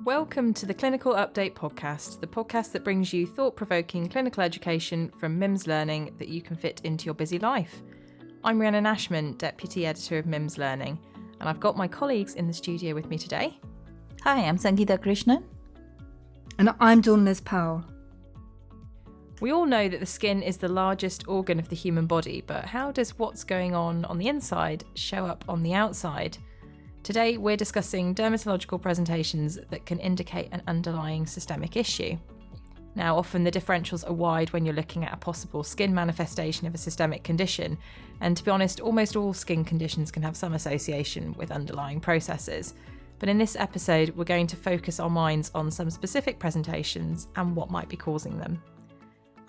Welcome to the Clinical Update podcast, the podcast that brings you thought-provoking clinical education from MIMS Learning that you can fit into your busy life. I'm Rhiannon Ashman, Deputy Editor of MIMS Learning, and I've got my colleagues in the studio with me today. Hi, I'm Sangeeta Krishnan. And I'm Dawn Liz Powell. We all know that the skin is the largest organ of the human body, but how does what's going on the inside show up on the outside? Today, we're discussing dermatological presentations that can indicate an underlying systemic issue. Now, often the differentials are wide when you're looking at a possible skin manifestation of a systemic condition, and to be honest, almost all skin conditions can have some association with underlying processes. But in this episode, we're going to focus our minds on some specific presentations and what might be causing them.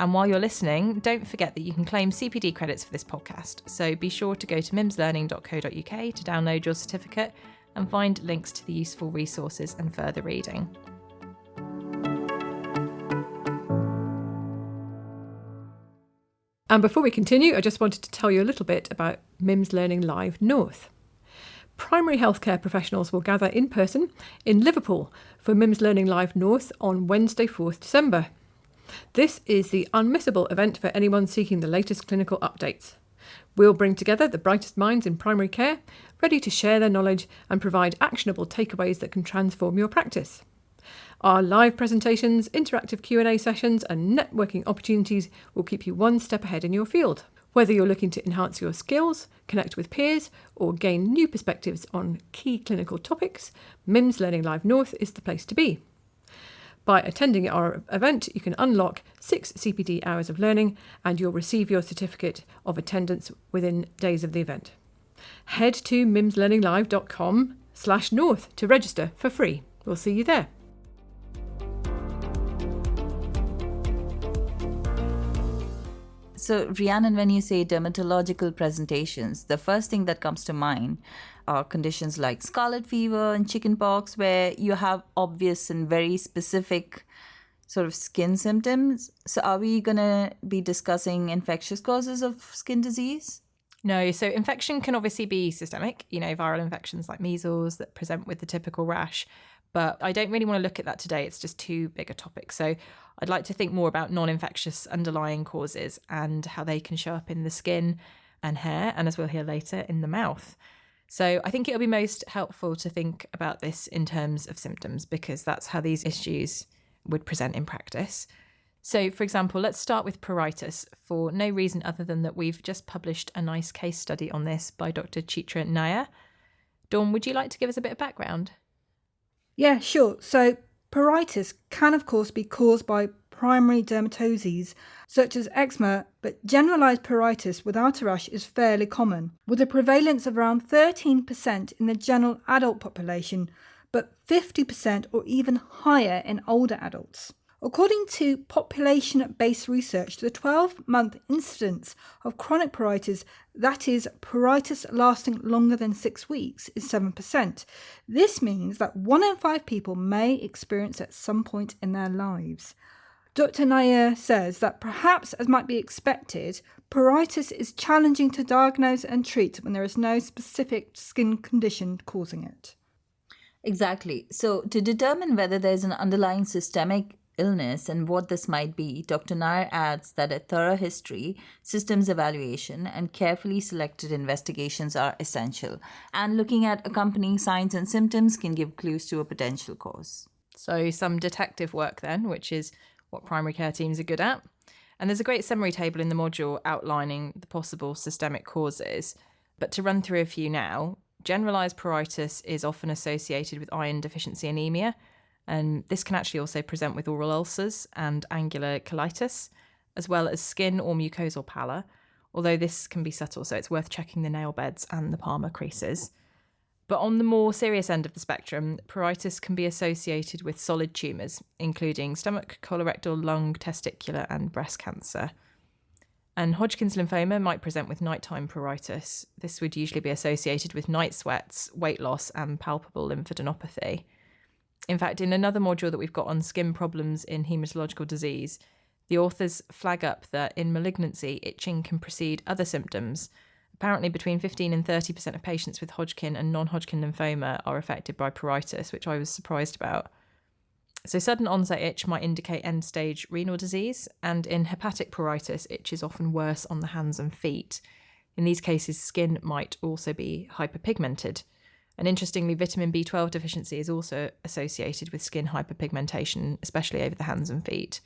And while you're listening, don't forget that you can claim CPD credits for this podcast, so be sure to go to mimslearning.co.uk to download your certificate and find links to the useful resources and further reading. And before we continue, I just wanted to tell you a little bit about MIMS Learning Live North. Primary healthcare professionals will gather in person in Liverpool for MIMS Learning Live North on Wednesday, 4th December. This is the unmissable event for anyone seeking the latest clinical updates. We'll bring together the brightest minds in primary care, ready to share their knowledge and provide actionable takeaways that can transform your practice. Our live presentations, interactive Q&A sessions and networking opportunities will keep you one step ahead in your field. Whether you're looking to enhance your skills, connect with peers, or gain new perspectives on key clinical topics, MIMS Learning Live North is the place to be. By attending our event, you can unlock 6 CPD hours of learning and you'll receive your certificate of attendance within days of the event. Head to mimslearninglive.com/north to register for free. We'll see you there. So, Rhiannon, when you say dermatological presentations, the first thing that comes to mind are conditions like scarlet fever and chickenpox, where you have obvious and very specific sort of skin symptoms. So are we going to be discussing infectious causes of skin disease? No, so infection can obviously be systemic, viral infections like measles that present with the typical rash. But I don't really want to look at that today. It's just too big a topic. So I'd like to think more about non-infectious underlying causes and how they can show up in the skin and hair, and as we'll hear later, in the mouth. So I think it'll be most helpful to think about this in terms of symptoms, because that's how these issues would present in practice. So, for example, let's start with pruritus for no reason other than that we've just published a nice case study on this by Dr. Chitra Nair. Dawn, would you like to give us a bit of background? Yeah, sure. So pruritus can, of course, be caused by primary dermatoses, such as eczema, but generalised pruritus without a rash is fairly common, with a prevalence of around 13% in the general adult population, but 50% or even higher in older adults. According to population-based research, the 12-month incidence of chronic pruritus, that is, pruritus lasting longer than 6 weeks, is 7%. This means that 1 in 5 people may experience at some point in their lives. Dr. Nair says that perhaps, as might be expected, pruritus is challenging to diagnose and treat when there is no specific skin condition causing it. Exactly. So to determine whether there's an underlying systemic illness and what this might be, Dr. Nair adds that a thorough history, systems evaluation, and carefully selected investigations are essential, and looking at accompanying signs and symptoms can give clues to a potential cause. So some detective work then, which is what primary care teams are good at. And there's a great summary table in the module outlining the possible systemic causes. But to run through a few now, generalised pruritus is often associated with iron deficiency anemia, and this can actually also present with oral ulcers and angular colitis, as well as skin or mucosal pallor, although this can be subtle, so it's worth checking the nail beds and the palmar creases. But on the more serious end of the spectrum, pruritus can be associated with solid tumours, including stomach, colorectal, lung, testicular and breast cancer. And Hodgkin's lymphoma might present with nighttime pruritus. This would usually be associated with night sweats, weight loss and palpable lymphadenopathy. In fact, in another module that we've got on skin problems in haematological disease, the authors flag up that in malignancy, itching can precede other symptoms. Apparently between 15 and 30% of patients with Hodgkin and non-Hodgkin lymphoma are affected by pruritus, which I was surprised about. So sudden onset itch might indicate end-stage renal disease, and in hepatic pruritus, itch is often worse on the hands and feet. In these cases, skin might also be hyperpigmented. And interestingly, vitamin B12 deficiency is also associated with skin hyperpigmentation, especially over the hands and feet.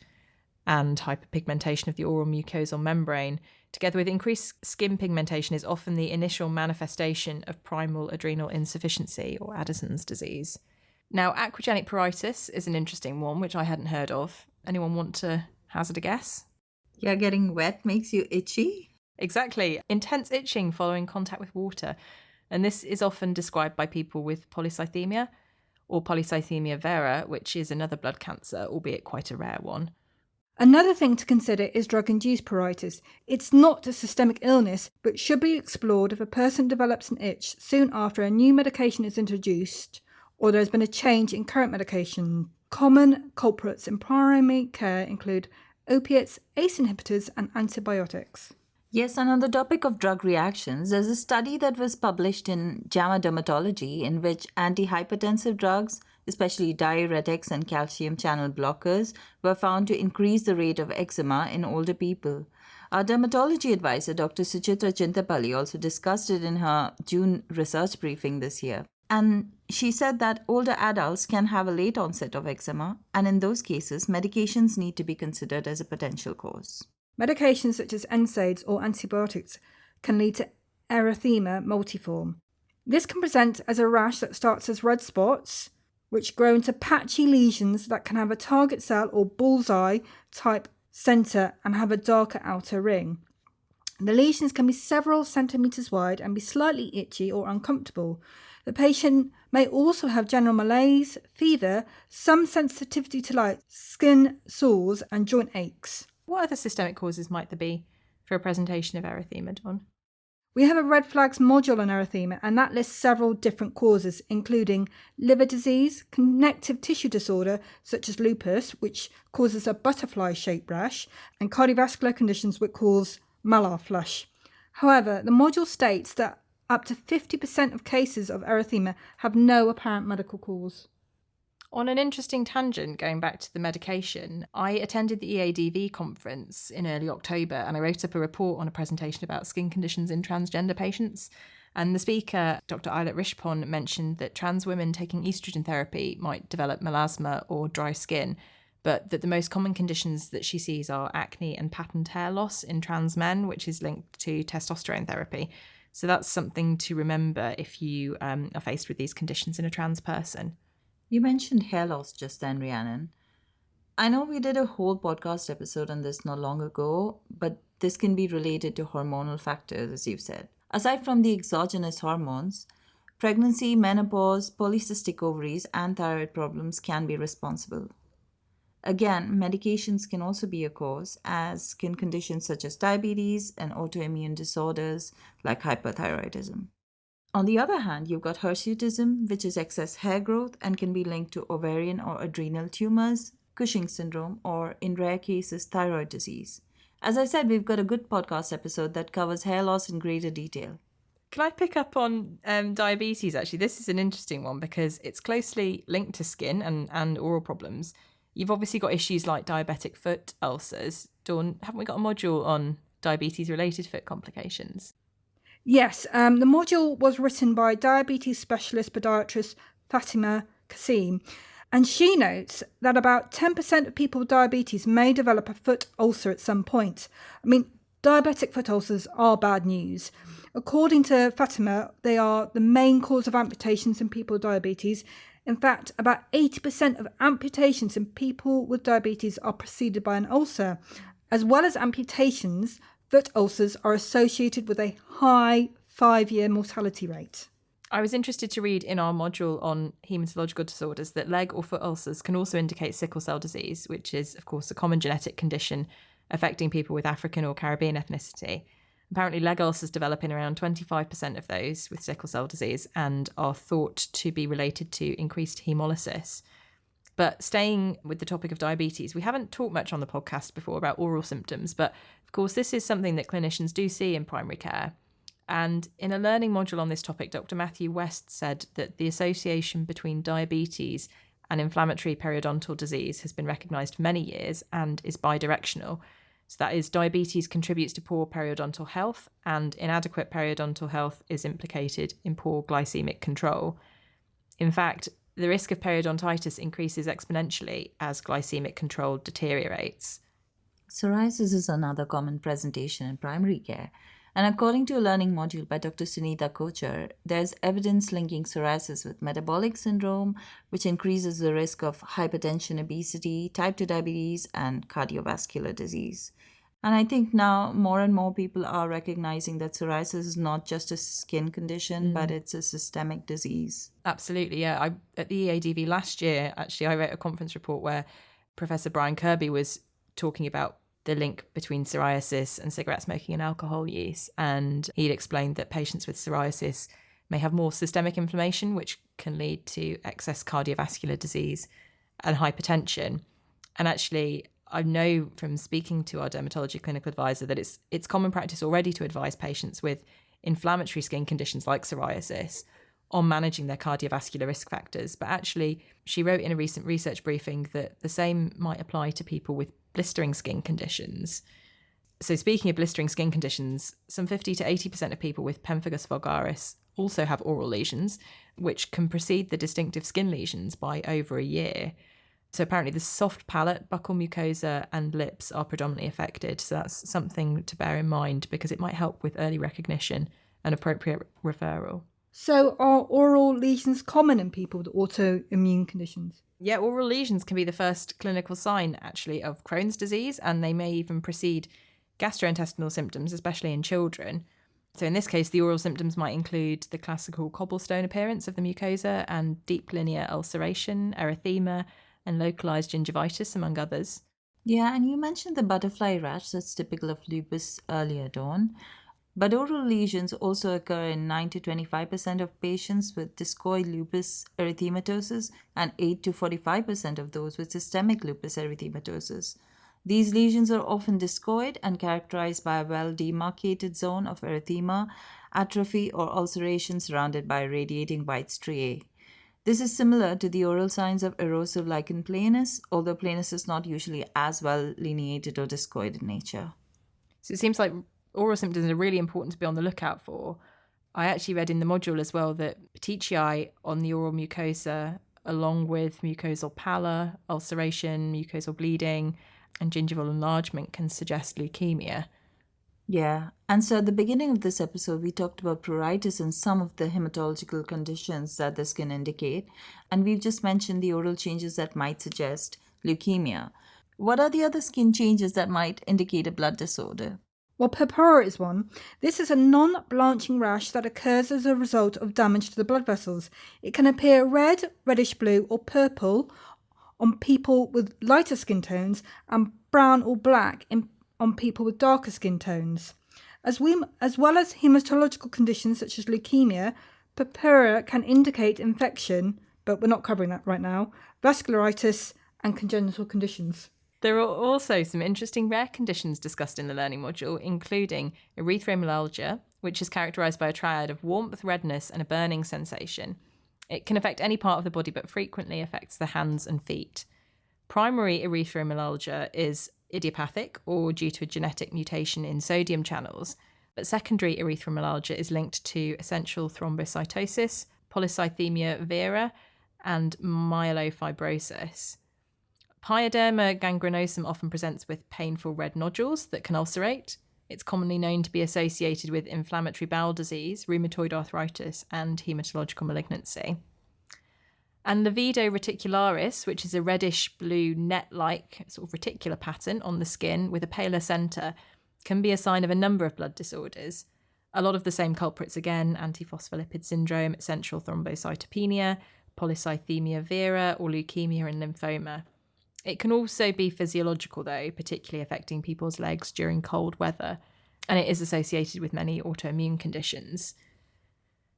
And hyperpigmentation of the oral mucosal membrane, together with increased skin pigmentation, is often the initial manifestation of primal adrenal insufficiency, or Addison's disease. Now, aquagenic pruritus is an interesting one, which I hadn't heard of. Anyone want to hazard a guess? Yeah, getting wet makes you itchy. Exactly. Intense itching following contact with water. And this is often described by people with polycythemia or polycythemia vera, which is another blood cancer, albeit quite a rare one. Another thing to consider is drug-induced pruritus. It's not a systemic illness, but should be explored if a person develops an itch soon after a new medication is introduced or there has been a change in current medication. Common culprits in primary care include opiates, ACE inhibitors, and antibiotics. Yes, and on the topic of drug reactions, there's a study that was published in JAMA Dermatology in which antihypertensive drugs, especially diuretics and calcium channel blockers, were found to increase the rate of eczema in older people. Our dermatology advisor, Dr. Suchitra Chintapalli, also discussed it in her June research briefing this year. And she said that older adults can have a late onset of eczema, and in those cases, medications need to be considered as a potential cause. Medications such as NSAIDs or antibiotics can lead to erythema multiforme. This can present as a rash that starts as red spots, which grow into patchy lesions that can have a target cell or bullseye type centre and have a darker outer ring. The lesions can be several centimetres wide and be slightly itchy or uncomfortable. The patient may also have general malaise, fever, some sensitivity to light, skin sores, and joint aches. What other systemic causes might there be for a presentation of erythema, Dawn? We have a red flags module on erythema, and that lists several different causes, including liver disease, connective tissue disorder such as lupus, which causes a butterfly-shaped rash, and cardiovascular conditions which cause malar flush. However, the module states that up to 50% of cases of erythema have no apparent medical cause. On an interesting tangent, going back to the medication, I attended the EADV conference in early October and I wrote up a report on a presentation about skin conditions in transgender patients. And the speaker, Dr. Eilert Rishpon, mentioned that trans women taking estrogen therapy might develop melasma or dry skin, but that the most common conditions that she sees are acne and patterned hair loss in trans men, which is linked to testosterone therapy. So that's something to remember if you are faced with these conditions in a trans person. You mentioned hair loss just then, Rhiannon. I know we did a whole podcast episode on this not long ago, but this can be related to hormonal factors, as you've said. Aside from the exogenous hormones, pregnancy, menopause, polycystic ovaries, and thyroid problems can be responsible. Again, medications can also be a cause, as skin conditions such as diabetes and autoimmune disorders like hyperthyroidism. On the other hand, you've got hirsutism, which is excess hair growth and can be linked to ovarian or adrenal tumors, Cushing's syndrome, or in rare cases, thyroid disease. As I said, we've got a good podcast episode that covers hair loss in greater detail. Can I pick up on diabetes, actually? This is an interesting one because it's closely linked to skin and oral problems. You've obviously got issues like diabetic foot ulcers. Dawn, haven't we got a module on diabetes-related foot complications? Yes, the module was written by diabetes specialist podiatrist Fatima Kasim, and she notes that about 10% of people with diabetes may develop a foot ulcer at some point. I mean, diabetic foot ulcers are bad news. According to Fatima, they are the main cause of amputations in people with diabetes. In fact, about 80% of amputations in people with diabetes are preceded by an ulcer. As well as amputations, foot ulcers are associated with a high 5-year mortality rate. I was interested to read in our module on haematological disorders that leg or foot ulcers can also indicate sickle cell disease, which is, of course, a common genetic condition affecting people with African or Caribbean ethnicity. Apparently, leg ulcers develop in around 25% of those with sickle cell disease and are thought to be related to increased hemolysis. But staying with the topic of diabetes, we haven't talked much on the podcast before about oral symptoms, but of course, this is something that clinicians do see in primary care. And in a learning module on this topic, Dr. Matthew West said that the association between diabetes and inflammatory periodontal disease has been recognised for many years and is bidirectional. So that is, diabetes contributes to poor periodontal health, and inadequate periodontal health is implicated in poor glycaemic control. In fact, the risk of periodontitis increases exponentially as glycaemic control deteriorates. Psoriasis is another common presentation in primary care. And according to a learning module by Dr. Sunita Kochar, there's evidence linking psoriasis with metabolic syndrome, which increases the risk of hypertension, obesity, type 2 diabetes, and cardiovascular disease. And I think now more and more people are recognizing that psoriasis is not just a skin condition, but it's a systemic disease. Absolutely, yeah. At the EADV last year, actually, I wrote a conference report where Professor Brian Kirby was talking about the link between psoriasis and cigarette smoking and alcohol use. And he'd explained that patients with psoriasis may have more systemic inflammation, which can lead to excess cardiovascular disease and hypertension. And actually, I know from speaking to our dermatology clinical advisor that it's common practice already to advise patients with inflammatory skin conditions like psoriasis on managing their cardiovascular risk factors. But actually, she wrote in a recent research briefing that the same might apply to people with blistering skin conditions. So speaking of blistering skin conditions, some 50 to 80% of people with pemphigus vulgaris also have oral lesions, which can precede the distinctive skin lesions by over a year. So apparently the soft palate, buccal mucosa and lips are predominantly affected. So that's something to bear in mind because it might help with early recognition and appropriate referral. So are oral lesions common in people with autoimmune conditions? Yeah, oral lesions can be the first clinical sign, actually, of Crohn's disease, and they may even precede gastrointestinal symptoms, especially in children. So in this case, the oral symptoms might include the classical cobblestone appearance of the mucosa and deep linear ulceration, erythema, and localized gingivitis, among others. Yeah, and you mentioned the butterfly rash that's typical of lupus earlier, Dawn. But oral lesions also occur in 9 to 25% of patients with discoid lupus erythematosus and 8 to 45% of those with systemic lupus erythematosus. These lesions are often discoid and characterized by a well-demarcated zone of erythema, atrophy, or ulceration surrounded by radiating white striae. This is similar to the oral signs of erosive lichen planus, although planus is not usually as well lineated or discoid in nature. So it seems like oral symptoms are really important to be on the lookout for. I actually read in the module as well that petechiae on the oral mucosa, along with mucosal pallor, ulceration, mucosal bleeding, and gingival enlargement can suggest leukemia. Yeah, and so at the beginning of this episode, we talked about pruritus and some of the hematological conditions that this can indicate, and we've just mentioned the oral changes that might suggest leukemia. What are the other skin changes that might indicate a blood disorder? Well, purpura is one. This is a non-blanching rash that occurs as a result of damage to the blood vessels. It can appear red, reddish-blue or purple on people with lighter skin tones and brown or black on people with darker skin tones. As well as hematological conditions such as leukemia, purpura can indicate infection, but we're not covering that right now, vascularitis and congenital conditions. There are also some interesting rare conditions discussed in the learning module, including erythromelalgia, which is characterised by a triad of warmth, redness, and a burning sensation. It can affect any part of the body, but frequently affects the hands and feet. Primary erythromelalgia is idiopathic or due to a genetic mutation in sodium channels, but secondary erythromelalgia is linked to essential thrombocytosis, polycythemia vera, and myelofibrosis. Pyoderma gangrenosum often presents with painful red nodules that can ulcerate. It's commonly known to be associated with inflammatory bowel disease, rheumatoid arthritis, and hematological malignancy. And livedo reticularis, which is a reddish-blue net-like sort of reticular pattern on the skin with a paler centre, can be a sign of a number of blood disorders. A lot of the same culprits again, antiphospholipid syndrome, essential thrombocytopenia, polycythemia vera, or leukemia and lymphoma. It can also be physiological, though, particularly affecting people's legs during cold weather, and it is associated with many autoimmune conditions.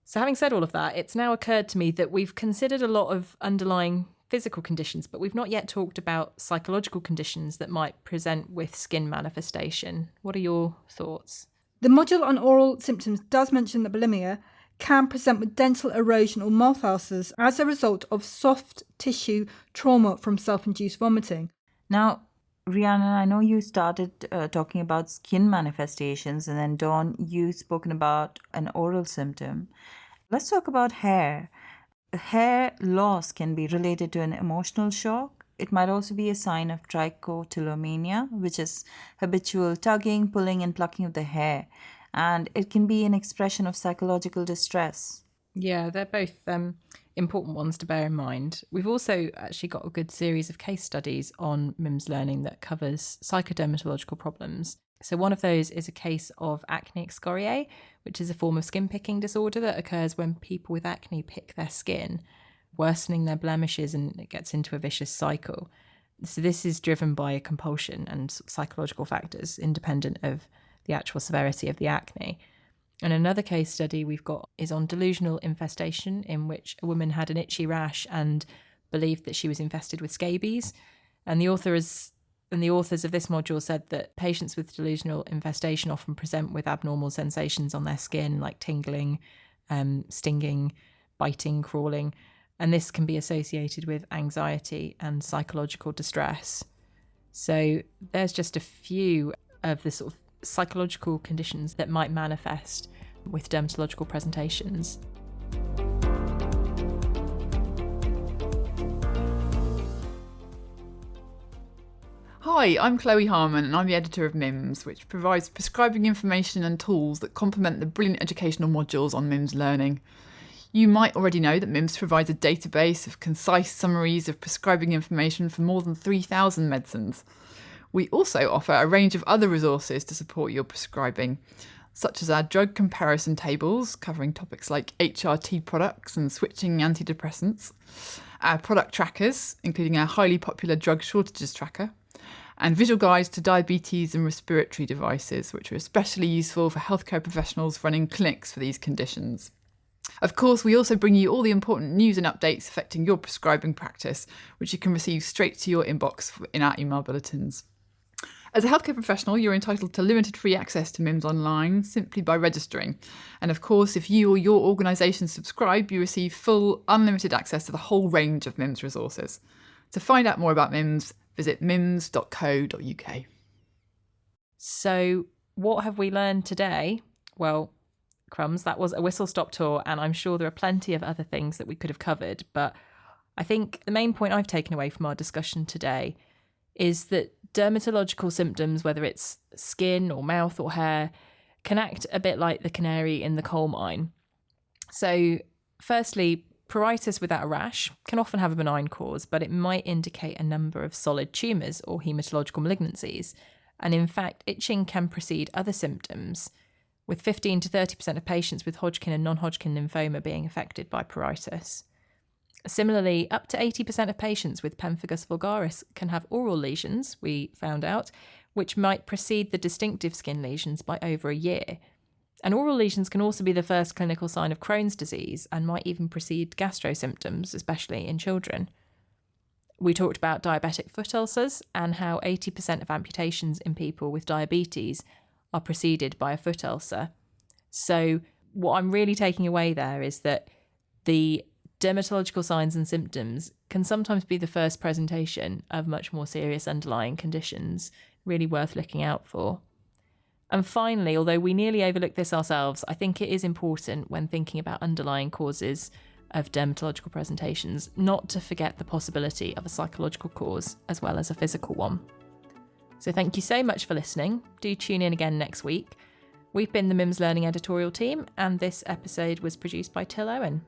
So having said all of that, it's now occurred to me that we've considered a lot of underlying physical conditions, but we've not yet talked about psychological conditions that might present with skin manifestation. What are your thoughts? The module on oral symptoms does mention that bulimia can present with dental erosion or mouth ulcers as a result of soft tissue trauma from self-induced vomiting. Now, Rhiannon, I know you started talking about skin manifestations, and then Dawn, you've spoken about an oral symptom. Let's talk about hair. Hair loss can be related to an emotional shock. It might also be a sign of trichotillomania, which is habitual tugging, pulling, and plucking of the hair. And it can be an expression of psychological distress. Yeah, they're both important ones to bear in mind. We've also actually got a good series of case studies on MIMS learning that covers psychodermatological problems. So one of those is a case of acne excoriae, which is a form of skin picking disorder that occurs when people with acne pick their skin, worsening their blemishes, and it gets into a vicious cycle. So this is driven by a compulsion and psychological factors independent of the actual severity of the acne. And another case study we've got is on delusional infestation, in which a woman had an itchy rash and believed that she was infested with scabies. And the authors of this module said that patients with delusional infestation often present with abnormal sensations on their skin, like tingling, stinging, biting, crawling. And this can be associated with anxiety and psychological distress. So there's just a few of the sort of psychological conditions that might manifest with dermatological presentations. Hi, I'm Chloe Harmon and I'm the editor of MIMS, which provides prescribing information and tools that complement the brilliant educational modules on MIMS learning. You might already know that MIMS provides a database of concise summaries of prescribing information for more than 3,000 medicines. We also offer a range of other resources to support your prescribing, such as our drug comparison tables covering topics like HRT products and switching antidepressants, our product trackers, including our highly popular drug shortages tracker, and visual guides to diabetes and respiratory devices, which are especially useful for healthcare professionals running clinics for these conditions. Of course, we also bring you all the important news and updates affecting your prescribing practice, which you can receive straight to your inbox in our email bulletins. As a healthcare professional, you're entitled to limited free access to MIMS online simply by registering. And of course, if you or your organisation subscribe, you receive full, unlimited access to the whole range of MIMS resources. To find out more about MIMS, visit mims.co.uk. So what have we learned today? Well, crumbs, that was a whistle-stop tour, and I'm sure there are plenty of other things that we could have covered. But I think the main point I've taken away from our discussion today is that dermatological symptoms, whether it's skin or mouth or hair, can act a bit like the canary in the coal mine. So firstly, pruritus without a rash can often have a benign cause, but it might indicate a number of solid tumours or haematological malignancies. And in fact, itching can precede other symptoms, with 15 to 30% of patients with Hodgkin and non-Hodgkin lymphoma being affected by pruritus. Similarly, up to 80% of patients with pemphigus vulgaris can have oral lesions, we found out, which might precede the distinctive skin lesions by over a year. And oral lesions can also be the first clinical sign of Crohn's disease and might even precede gastro symptoms, especially in children. We talked about diabetic foot ulcers and how 80% of amputations in people with diabetes are preceded by a foot ulcer. So what I'm really taking away there is that the dermatological signs and symptoms can sometimes be the first presentation of much more serious underlying conditions, really worth looking out for. And finally, although we nearly overlooked this ourselves, I think it is important when thinking about underlying causes of dermatological presentations not to forget the possibility of a psychological cause as well as a physical one. So thank you so much for listening. Do tune in again next week. We've been the MIMS Learning editorial team, and this episode was produced by Till Owen.